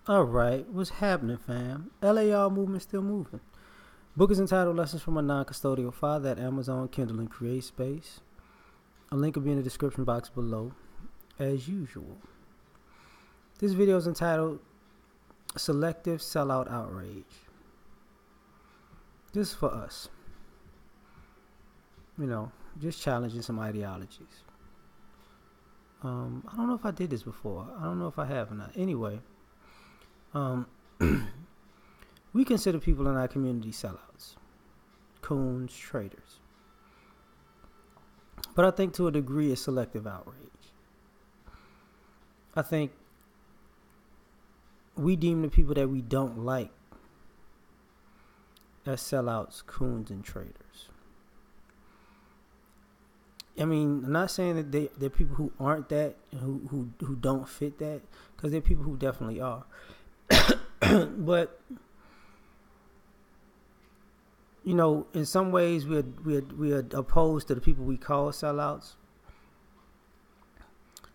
All right, what's happening, fam? L.A.R. movement still moving. Book is entitled Lessons from a Non-Custodial Father at Amazon, Kindle, and Create Space. A link will be in the description box below, as usual. This video is entitled Selective Sellout Outrage. This is for us. Just challenging some ideologies. I don't know if I did this before. I don't know if I have or not. Anyway, we consider people in our community sellouts, coons, traitors. But I think to a degree it's selective outrage. I think we deem the people that we don't like as sellouts, coons, and traitors. I mean, I'm not saying that there are people who aren't that and who don't fit that, because there are people who definitely are. But in some ways we're opposed to the people we call sellouts.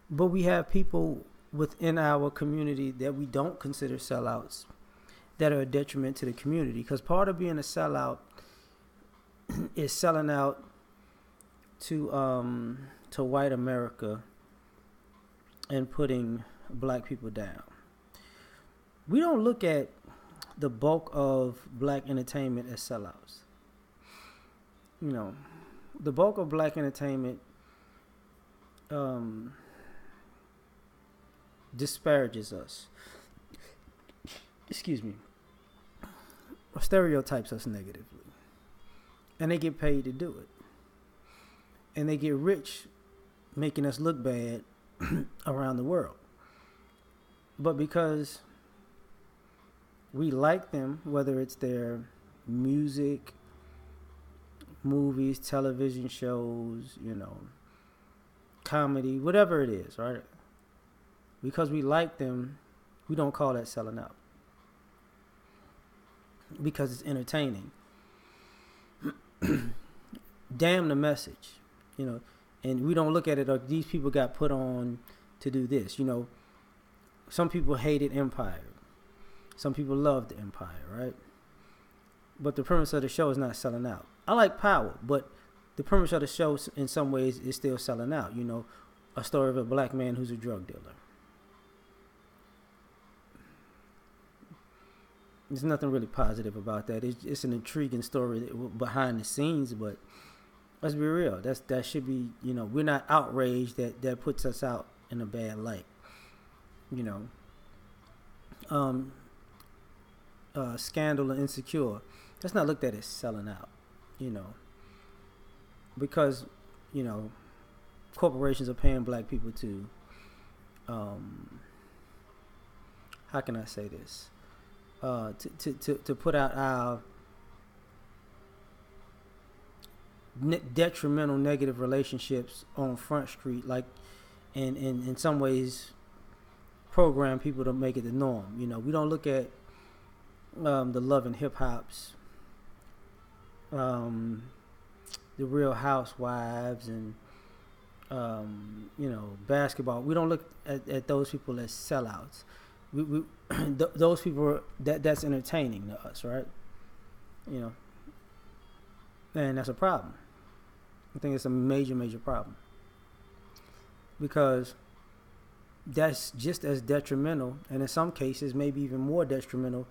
But we have people within our community that we don't consider sellouts that are a detriment to the community. Because part of being a sellout is selling out to white America and putting black people down. We don't look at the bulk of black entertainment as sellouts. The bulk of black entertainment disparages us. Excuse me. Or stereotypes us negatively. And they get paid to do it. And they get rich making us look bad around the world. But because we like them, whether it's their music, movies, television shows, comedy, whatever it is, right? Because we like them, we don't call that selling out. Because it's entertaining. Damn the message, and we don't look at it like these people got put on to do this. Some people hated Empire. Some people loved Empire, right? But the premise of the show is not selling out. I like Power, but the premise of the show in some ways is still selling out. A story of a black man who's a drug dealer. There's nothing really positive about that. It's an intriguing story behind the scenes, but let's be real. That should be, we're not outraged that puts us out in a bad light. Scandal and Insecure. That's not looked at as selling out, because, corporations are paying black people to, how can I say this? To put out our detrimental negative relationships on Front Street, like, and in some ways program people to make it the norm. We don't look at the Love and Hip Hops, the Real Housewives, and basketball. We don't look at those people as sellouts. Those people that's entertaining to us, right? And that's a problem. I think it's a major problem, because that's just as detrimental, and in some cases maybe even more detrimental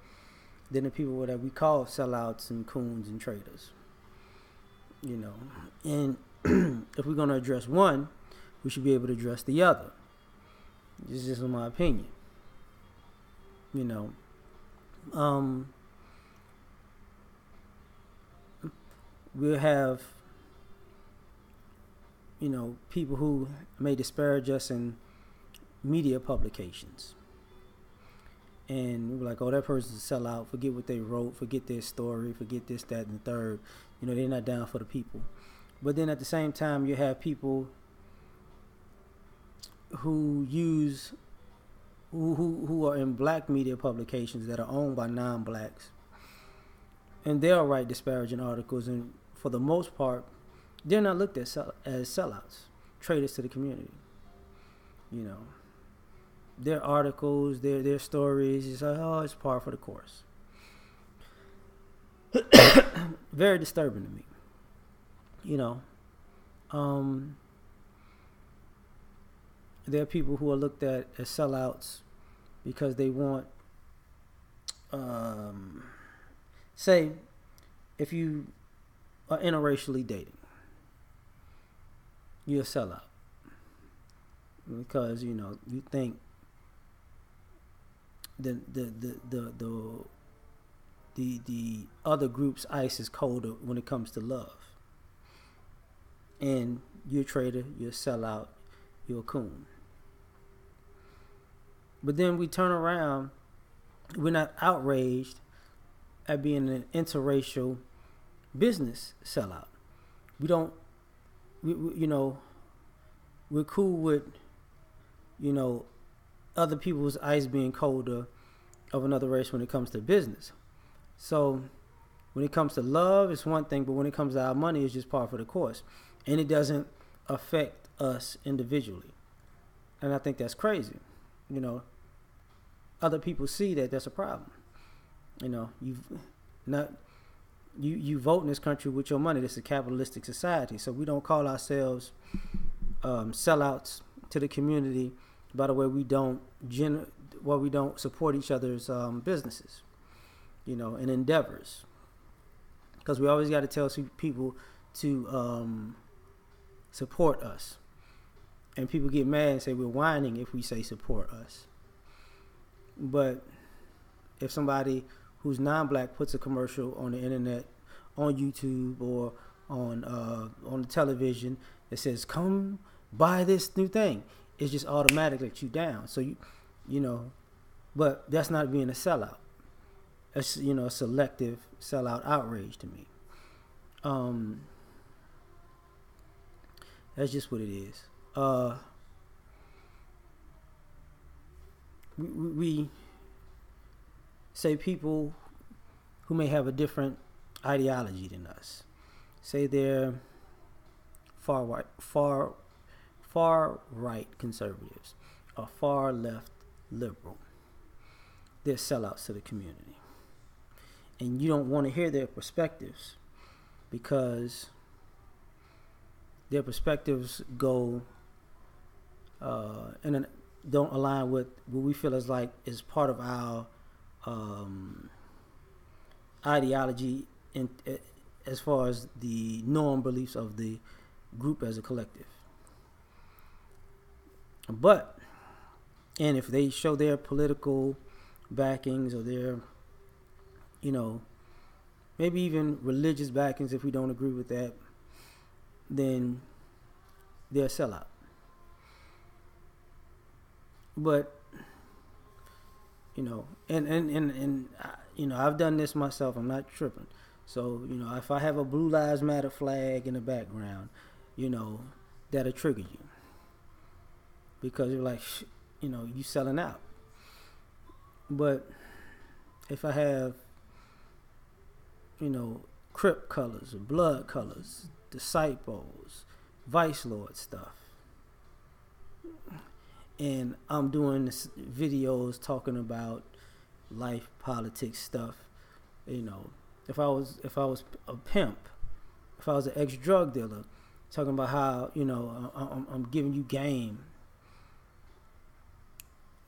than the people that we call sellouts and coons and traitors. And if we're going to address one, we should be able to address the other. This is just my opinion. We'll have people who may disparage us in media publications, and we're like, oh, that person's a sellout, forget what they wrote, forget their story, forget this, that, and the third. They're not down for the people. But then at the same time, you have people who are in black media publications that are owned by non-blacks, and they'll write disparaging articles, and for the most part they're not looked at as sellouts, traitors to the community. their articles, their stories. It's like, oh, it's par for the course. Very disturbing to me. You know, there are people who are looked at as sellouts because they want, say, if you are interracially dating, you're a sellout because you think the other group's ice is colder when it comes to love, and you're a traitor, you're a sellout, you're a coon. But then we turn around, we're not outraged at being an interracial business sellout. We don't, we're cool with, other people's ice being colder of another race when it comes to business. So when it comes to love, it's one thing, but when it comes to our money, it's just par for the course. And it doesn't affect us individually. And I think that's crazy. Other people see that that's a problem. You vote in this country with your money. This is a capitalistic society, so we don't call ourselves sellouts to the community by the way we don't support each other's businesses, and endeavors. Because we always got to tell people to support us. And people get mad and say we're whining if we say support us. But if somebody who's non-black puts a commercial on the internet, on YouTube, or on the television that says, come buy this new thing, it's just automatic that you down. So but that's not being a sellout. That's a selective sellout outrage to me. That's just what it is. We say people who may have a different ideology than us, say they're far right conservatives or far left liberal, they're sellouts to the community. And you don't want to hear their perspectives because their perspectives go and don't align with what we feel is part of our ideology as far as the norm beliefs of the group as a collective. But, and if they show their political backings or their, maybe even religious backings, if we don't agree with that, then they're a sellout. But, and I've done this myself. I'm not tripping. So, if I have a Blue Lives Matter flag in the background, that'll trigger you. Because you're like, you selling out. But if I have, Crip colors or blood colors, disciples, Vice Lord stuff, and I'm doing this videos talking about life, politics stuff, if I was a pimp, if I was an ex-drug dealer, talking about how, I'm giving you game,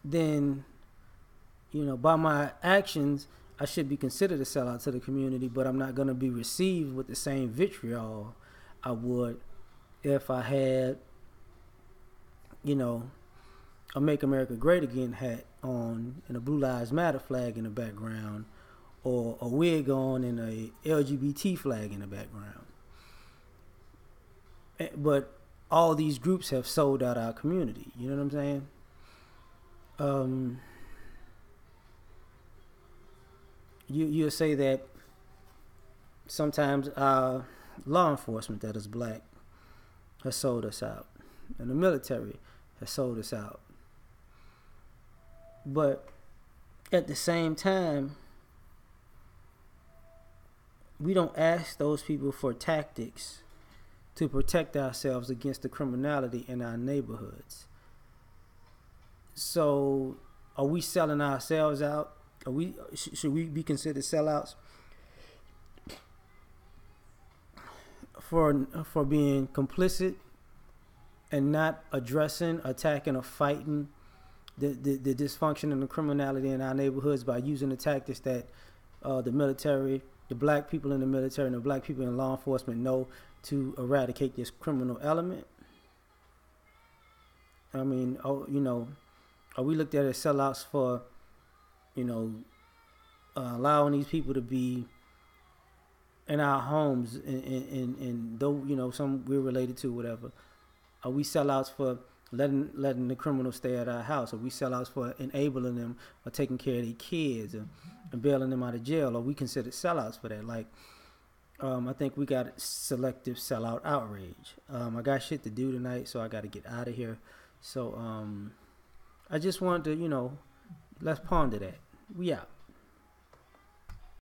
then, by my actions, I should be considered a sellout to the community, but I'm not going to be received with the same vitriol I would if I had, a Make America Great Again hat on and a Blue Lives Matter flag in the background, or a wig on and a LGBT flag in the background. But all these groups have sold out our community. You know what I'm saying? You'll say that sometimes our law enforcement that is black has sold us out, and the military has sold us out. But at the same time, we don't ask those people for tactics to protect ourselves against the criminality in our neighborhoods. So, are we selling ourselves out? Are we should we be considered sellouts for being complicit and not addressing, attacking, or fighting the dysfunction and the criminality in our neighborhoods by using the tactics that the military, the black people in the military, and the black people in law enforcement know to eradicate this criminal element? I mean, are we looked at as sellouts for, you know, allowing these people to be in our homes and though, some we're related to, whatever? Are we sellouts for letting the criminals stay at our house? Are we sellouts for enabling them or taking care of their kids and bailing them out of jail? Are we considered sellouts for that? Like, I think we got selective sellout outrage. I got shit to do tonight, so I got to get out of here. So I just wanted to, let's ponder that. We out.